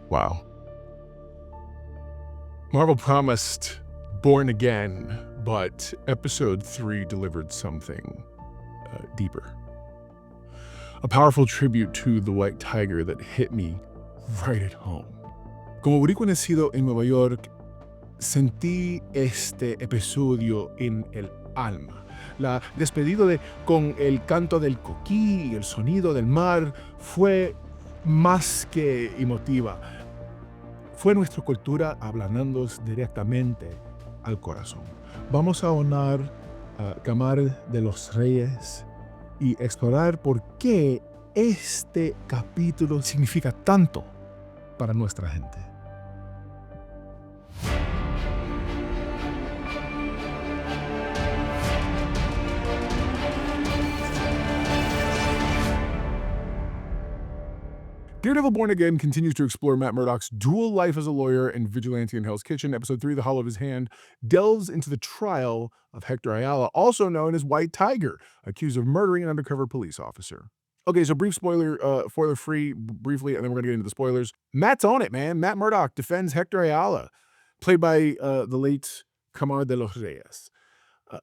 Wow. Marvel promised Born Again, but episode 3 delivered something deeper. A powerful tribute to the White Tiger that hit me right at home. Como boricua nacido en Nueva York, sentí este episodio en el alma. La despedida con el canto del coquí y el sonido del mar fue más que emotiva. Fue nuestra cultura hablándonos directamente al corazón. Vamos a honrar a Gamal de los Reyes y explorar por qué este capítulo significa tanto para nuestra gente. Daredevil Born Again continues to explore Matt Murdock's dual life as a lawyer and vigilante in Hell's Kitchen. Episode 3, The Hollow of His Hand, delves into the trial of Hector Ayala, also known as White Tiger, accused of murdering an undercover police officer. Okay, so brief spoiler-free, briefly, and then we're going to get into the spoilers. Matt's on it, man. Matt Murdock defends Hector Ayala, played by the late Gamal de los Reyes.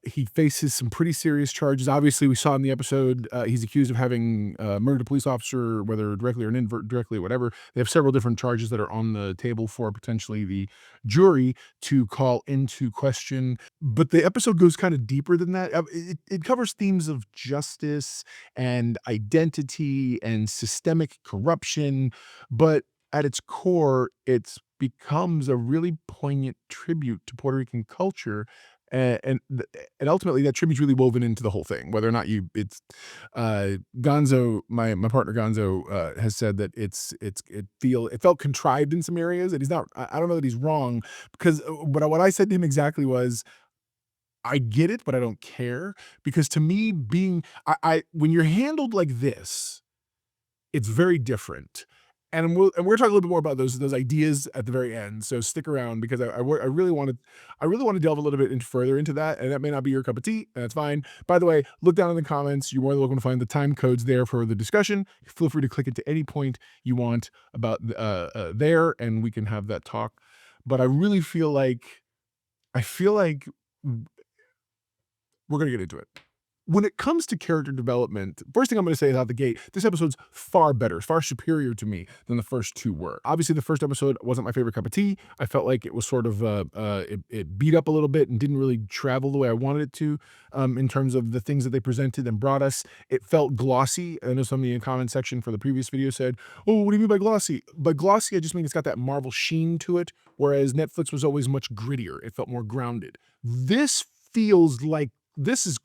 He faces some pretty serious charges. Obviously, we saw in the episode, he's accused of having murdered a police officer, whether directly or indirectly, whatever. They have several different charges that are on the table for potentially the jury to call into question. But the episode goes kind of deeper than that. It covers themes of justice and identity and systemic corruption. But at its core, it becomes a really poignant tribute to Puerto Rican culture. And ultimately that tribute's really woven into the whole thing, whether or not Gonzo, my partner Gonzo, has said that it felt contrived in some areas, and I don't know that he's wrong, because what I said to him exactly was, I get it, but I don't care, because to me, when you're handled like this, it's very different. And we're talking a little bit more about those ideas at the very end. So stick around, because I really want to delve a little bit further into that, and that may not be your cup of tea, and that's fine. By the way, look down in the comments. You're more than welcome to find the time codes there for the discussion. Feel free to click it to any point you want about there, and we can have that talk. But I really feel like we're gonna get into it. When it comes to character development, first thing I'm going to say is out the gate, this episode's far better, far superior to me than the first two were. Obviously, the first episode wasn't my favorite cup of tea. I felt like it was sort of, it beat up a little bit and didn't really travel the way I wanted it to, in terms of the things that they presented and brought us. It felt glossy. I know somebody in the comment section for the previous video said, oh, what do you mean by glossy? By glossy, I just mean it's got that Marvel sheen to it, whereas Netflix was always much grittier. It felt more grounded. This feels like this is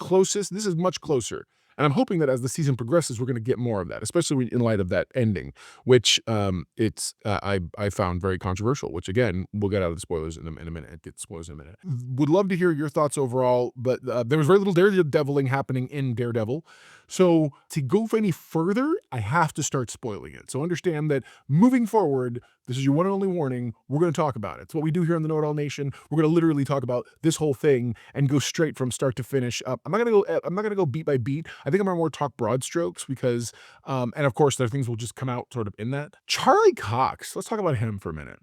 much closer. And I'm hoping that as the season progresses, we're going to get more of that, especially in light of that ending, which I found very controversial, which again, we'll get out of the spoilers in a minute. Get spoilers in a minute. Would love to hear your thoughts overall, but there was very little daredeviling happening in Daredevil. So to go any further, I have to start spoiling it. So understand that moving forward, this is your one and only warning. We're going to talk about it. It's what we do here in the Know It All Nation. We're going to literally talk about this whole thing and go straight from start to finish up. I'm not going to go beat by beat. I think I'm going to more talk broad strokes, because, and of course, there are things will just come out sort of in that. Charlie Cox, let's talk about him for a minute.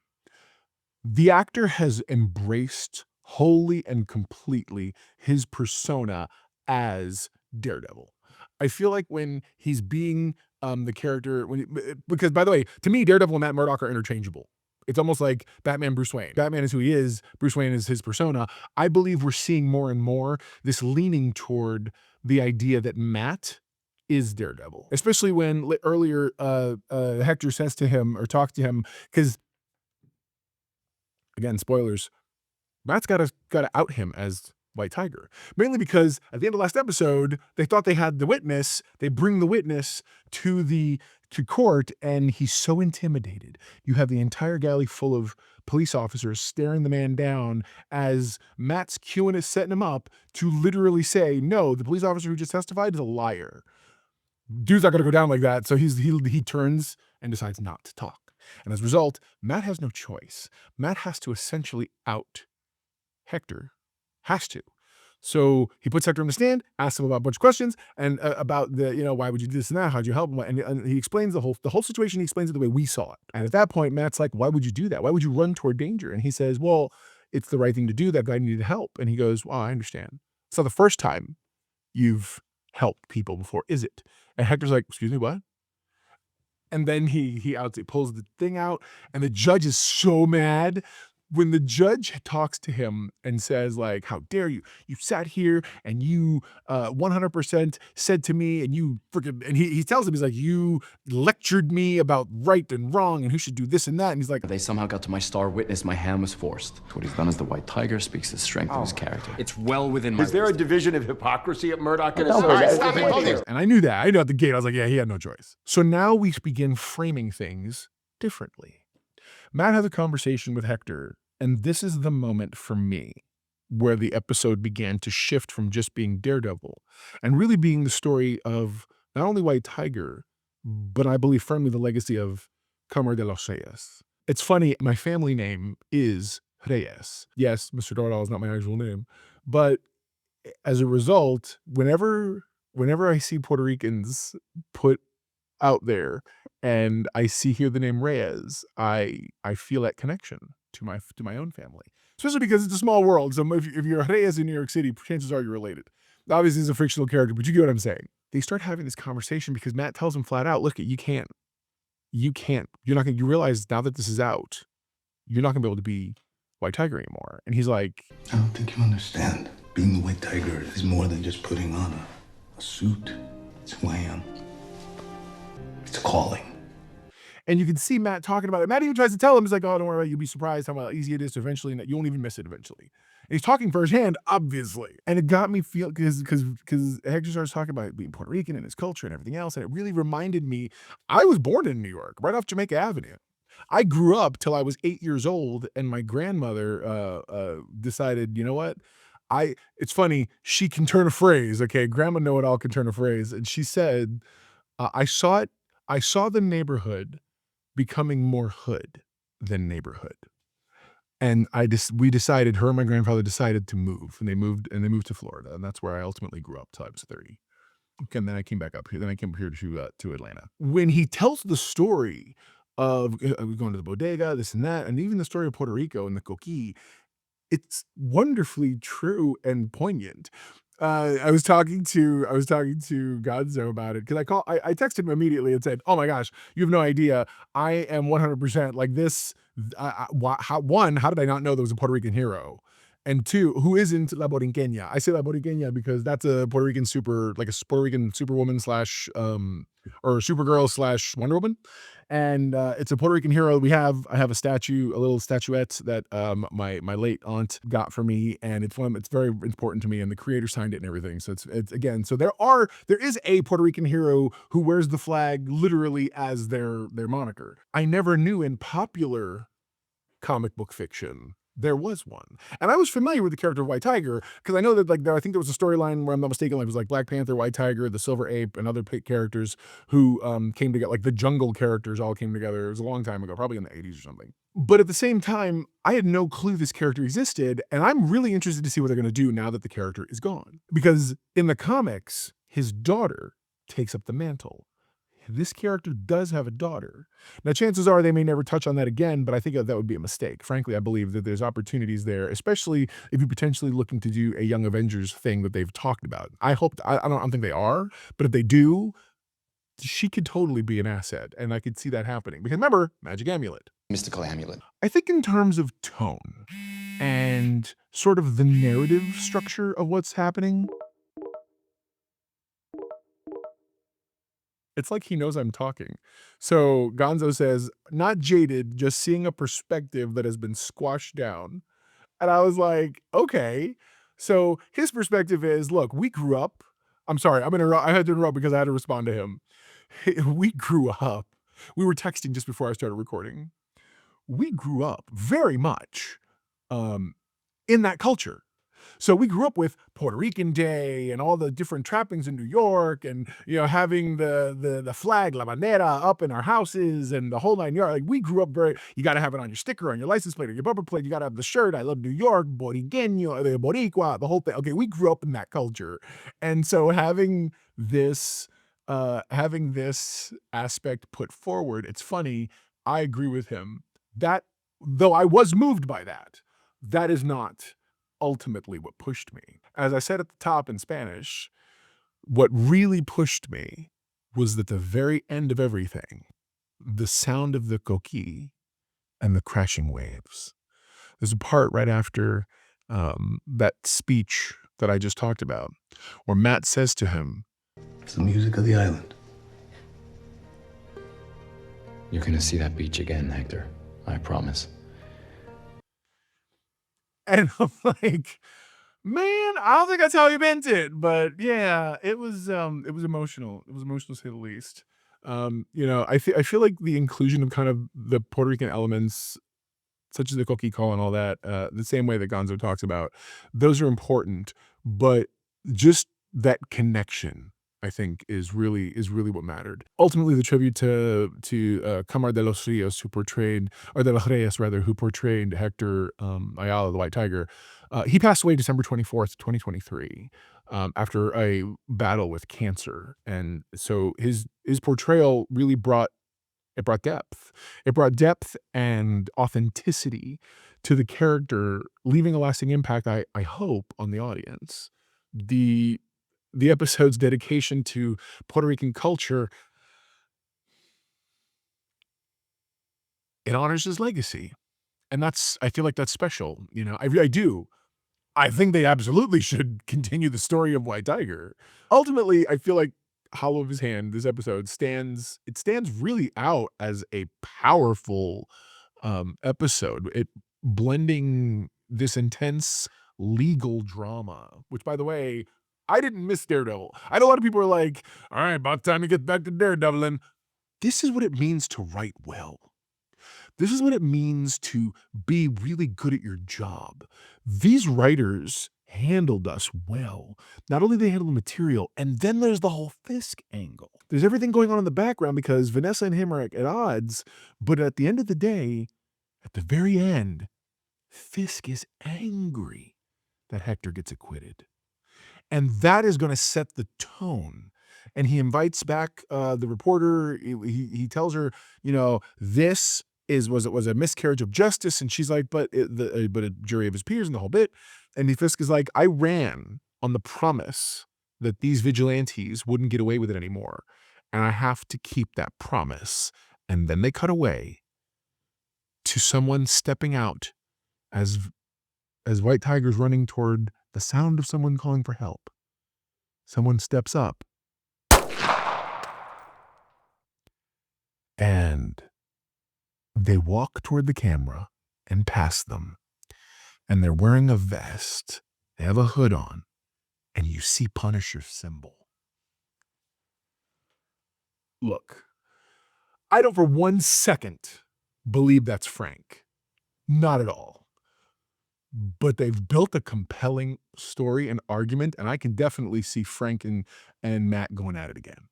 The actor has embraced wholly and completely his persona as Daredevil. I feel like when he's being the character, because by the way, to me, Daredevil and Matt Murdock are interchangeable. It's almost like Batman, Bruce Wayne. Batman is who he is. Bruce Wayne is his persona. I believe we're seeing more and more this leaning toward the idea that Matt is Daredevil, especially when earlier Hector says to him or talks to him, because again, spoilers, Matt's got to out him as White Tiger, mainly because at the end of last episode, they thought they had the witness. They bring the witness to court, and he's so intimidated. You have the entire galley full of police officers staring the man down as Matt's cueing is setting him up to literally say, no, the police officer who just testified is a liar. Dude's not going to go down like that. So he turns and decides not to talk. And as a result, Matt has no choice. Matt has to essentially out Hector. Has to. So he puts Hector on the stand, asks him about a bunch of questions and about the, why would you do this and that? How'd you help him? And he explains the whole situation. He explains it the way we saw it. And at that point, Matt's like, why would you do that? Why would you run toward danger? And he says, well, it's the right thing to do. That guy needed help. And he goes, well, I understand. It's not the first time you've helped people before, is it? And Hector's like, excuse me, what? And then he pulls the thing out, and the judge is so mad. When the judge talks to him and says, like, how dare you? You sat here and you 100% said to me, and you freaking, and he tells him, he's like, you lectured me about right and wrong and who should do this and that. And he's like, They somehow got to my star witness. My hand was forced. What he's done as the White Tiger speaks the strength of his character. It's well within my... Is there a division of hypocrisy at Murdock and No, Associates? and I knew that. I knew at the gate. I was like, yeah, he had no choice. So now we begin framing things differently. Matt has a conversation with Hector, and this is the moment for me where the episode began to shift from just being Daredevil and really being the story of not only White Tiger, but I believe firmly the legacy of Camar de los Reyes. It's funny, my family name is Reyes. Yes, Mr. Doral is not my actual name, but as a result, whenever I see Puerto Ricans put out there and I hear the name Reyes, I feel that connection to my own family, especially because it's a small world. So if you're Reyes in New York City, chances are you're related. Obviously, it's a fictional character, but you get what I'm saying. They start having this conversation because Matt tells him flat out, look, you can't. You're not going to, you realize now that this is out, you're not going to be able to be White Tiger anymore. And he's like, I don't think you understand. Being the White Tiger is more than just putting on a suit. It's who I am. It's a calling. And you can see Matt talking about it. Matt even tries to tell him, he's like, oh, don't worry about it. You'll be surprised how easy it is to eventually, and you won't even miss it eventually. And he's talking firsthand, obviously. And it got me feel, because Hector starts talking about being Puerto Rican and his culture and everything else. And it really reminded me, I was born in New York, right off Jamaica Avenue. I grew up till I was 8 years old, and my grandmother decided, you know what? It's funny, she can turn a phrase, okay? Grandma know-it-all can turn a phrase. And she said, I saw the neighborhood becoming more hood than neighborhood. And we decided, her and my grandfather decided to move, and they moved to Florida. And that's where I ultimately grew up till I was 30. Okay, and then I came back up here. Then I came here to Atlanta. When he tells the story of going to the bodega, this and that, and even the story of Puerto Rico and the coquí, it's wonderfully true and poignant. I was talking to Gonzo about it because I texted him immediately and said, "Oh my gosh, you have no idea. I am 100% like this. How did I not know there was a Puerto Rican hero? And two, who isn't La Borinqueña? I say La Borinqueña because that's a Puerto Rican Puerto Rican superwoman slash or Supergirl slash Wonder Woman. And it's a Puerto Rican hero. I have a statue, a little statuette that my late aunt got for me, and it's very important to me, and the creator signed it and everything. So it's again, so there is a Puerto Rican hero who wears the flag literally as their moniker. I never knew in popular comic book fiction there was one. And I was familiar with the character of White Tiger because I know that I think there was a storyline where I'm not mistaken, it was like Black Panther, White Tiger, the Silver Ape, and other characters who came together, like the jungle characters all came together. It was a long time ago, probably in the 80s or something. But at the same time, I had no clue this character existed, and I'm really interested to see what they're going to do now that the character is gone. Because in the comics, his daughter takes up the mantle. This character does have a daughter. Now, chances are they may never touch on that again, but I think that would be a mistake. Frankly, I believe that there's opportunities there, especially if you're potentially looking to do a Young Avengers thing that they've talked about. I don't think they are, but if they do, she could totally be an asset, and I could see that happening. Because remember, magic amulet. Mystical amulet. I think in terms of tone and sort of the narrative structure of what's happening, it's like he knows I'm talking. So Gonzo says, not jaded, just seeing a perspective that has been squashed down. And I was like, okay. So his perspective is, look, we grew up. I'm sorry, I had to interrupt because I had to respond to him. We grew up. We were texting just before I started recording. We grew up very much in that culture. So we grew up with Puerto Rican Day and all the different trappings in New York, and having the flag, la bandera, up in our houses and the whole 9 yards. Like, we grew up very. You got to have it on your sticker, on your license plate, or your bumper plate. You got to have the shirt. I love New York, Boriqueño, the Boricua, the whole thing. Okay, we grew up in that culture, and so having this aspect put forward, it's funny. I agree with him that, though I was moved by that, that is not ultimately what pushed me. As I said at the top in Spanish, what really pushed me was at the very end of everything, the sound of the coquille and the crashing waves. There's a part right after that speech that I just talked about, where Matt says to him, It's the music of the island. You're gonna see that beach again, Hector. I promise. and I'm like, man, I don't think that's how he meant it, but yeah, it was emotional. It was emotional to say the least. I feel like the inclusion of kind of the Puerto Rican elements, such as the coquille call and all that, the same way that Gonzo talks about, those are important, but just that connection, I think, is really what mattered. Ultimately, the tribute to Camar de los Rios, de los Reyes rather, who portrayed Hector Ayala, the White Tiger. He passed away December 24th, 2023, after a battle with cancer, and so his portrayal really brought depth. It brought depth and authenticity to the character, leaving a lasting impact, I hope, on the audience. The episode's dedication to Puerto Rican culture, it honors his legacy. And I feel like that's special. I do. I think they absolutely should continue the story of White Tiger. Ultimately, I feel like Hollow of His Hand, this episode stands really out as a powerful episode. It blending this intense legal drama, which, by the way, I didn't miss Daredevil. I know a lot of people are like, all right, about time to get back to Daredevil. And this is what it means to write well. This is what it means to be really good at your job. These writers handled us well. Not only they handled the material, and then there's the whole Fisk angle. There's everything going on in the background because Vanessa and him are at odds, but at the end of the day, at the very end, Fisk is angry that Hector gets acquitted. And that is going to set the tone. And he invites back the reporter. He tells her, this was a miscarriage of justice, and she's like, but a jury of his peers and the whole bit. And Fisk is like, I ran on the promise that these vigilantes wouldn't get away with it anymore, and I have to keep that promise. And then they cut away to someone stepping out as White Tiger's running toward the sound of someone calling for help. Someone steps up, and they walk toward the camera and past them. And they're wearing a vest. They have a hood on. And you see Punisher's symbol. Look, I don't for 1 second believe that's Frank. Not at all. But they've built a compelling story and argument, and I can definitely see Frank and Matt going at it again.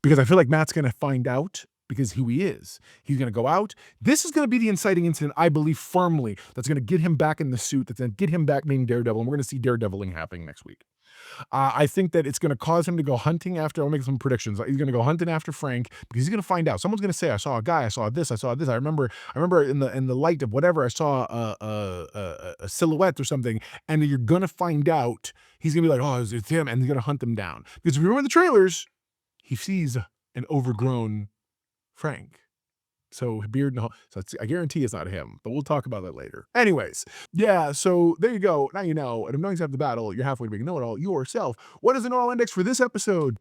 Because I feel like Matt's going to find out, because who he is. He's going to go out. This is going to be the inciting incident, I believe firmly, that's going to get him back in the suit, that's going to get him back being Daredevil, and we're going to see Daredeviling happening next week. I think that it's going to cause him to go hunting after, I'll make some predictions. He's going to go hunting after Frank because he's going to find out. Someone's going to say, I saw a guy, I saw this. I remember in the light of whatever, I saw a silhouette or something. And you're going to find out, he's going to be like, oh, it's him. And he's going to hunt him down. Because if you remember the trailers, he sees an overgrown Frank. So beard and all, so I guarantee it's not him, but we'll talk about that later. Anyways, yeah, so there you go. Now you know. And if knowing's half the battle, you're halfway to being know-it-all yourself. What is the know-it-all index for this episode?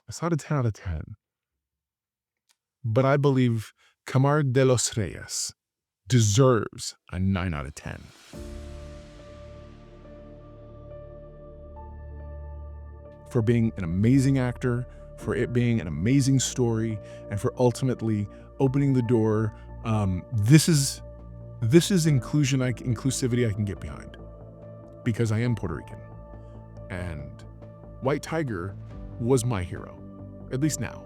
I saw it a 10 out of 10. But I believe Camar de los Reyes deserves a 9 out of 10. For being an amazing actor, for it being an amazing story, and for ultimately opening the door. This is This is inclusivity I can get behind, because I am Puerto Rican, and White Tiger was my hero, at least now.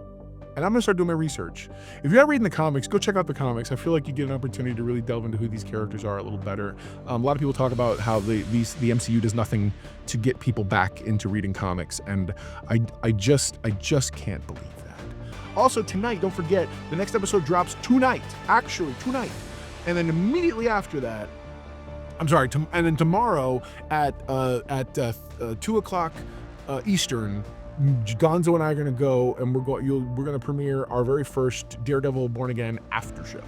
And I'm gonna start doing my research. If you're not reading the comics, go check out the comics. I feel like you get an opportunity to really delve into who these characters are a little better. A lot of people talk about how the MCU does nothing to get people back into reading comics, and I just can't believe that. Also tonight, don't forget, the next episode drops tonight, actually tonight. And then immediately after that, and then tomorrow at 2 o'clock Eastern, Gonzo and I are gonna go, and we're gonna premiere our very first Daredevil Born Again after show,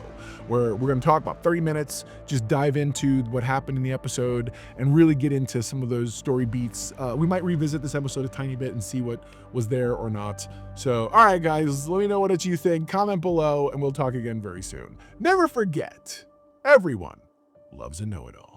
where we're gonna talk about 30 minutes, just dive into what happened in the episode, and really get into some of those story beats. We might revisit this episode a tiny bit and see what was there or not. So, all right, guys, let me know what you think. Comment below, and we'll talk again very soon. Never forget, everyone loves a know-it-all.